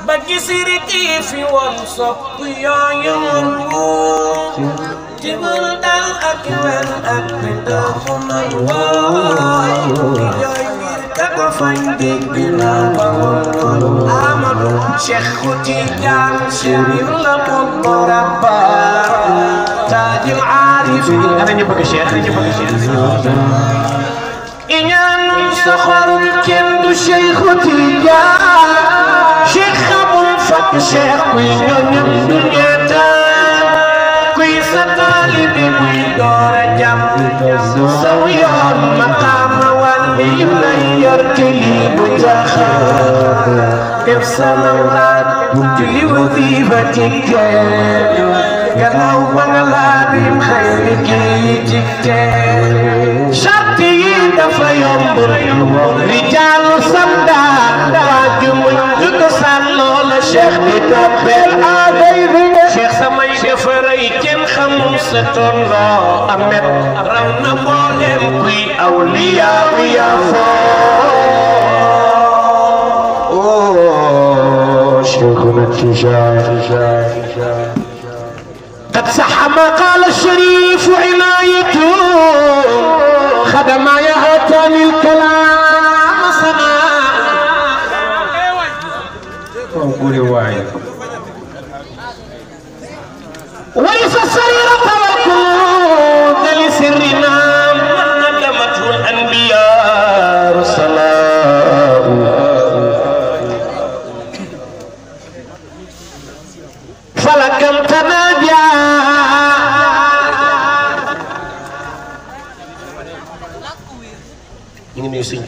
bagi siriki fi won sopp yooyu jibul dal ak wen ak bindaxu may wooy yooy ngir kako fañ dégg naa bawol Amadou Cheikh Tidiane Chérif la ko rabba taajul aarifi ana ñu bëgg Cheikh iñaan soxor kenn du Cheikh Tidiane Cheikh xamul fakk Cheikh kuy ñoñam du ñeetaan kuy sa taalibe muy door a jàpp saw yoon maqaama wàlli lay yor kili bu taxaw def sa lawraat julli wasiifa tikkee gannaaw ba nga laabim xayri kii tikkee charte yi dafa yomb rijaalu samdaan waaju muñ jukk sàlloo la Cheikh di toppeel aaday Cheikh samay dafa rëy kenn xamul sa tolloo amet raw na mboolem kuy awliyaa bi yaa foo Cheikhuna Tijaan قد صح ما قال الشريف عنايته خدم يهتم الكلام صنع قولي واعي وليس السريرة والكود لسرنا ندمته الأنبياء الصلاة فلكم تناجى ñu ngi nuyu suñu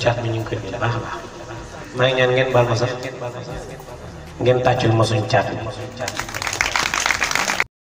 caat mi ñu ngi koy nuyu baax a baax maa ngi ñaan ngeen baal ma sax ngeen tàccul ma suñu caat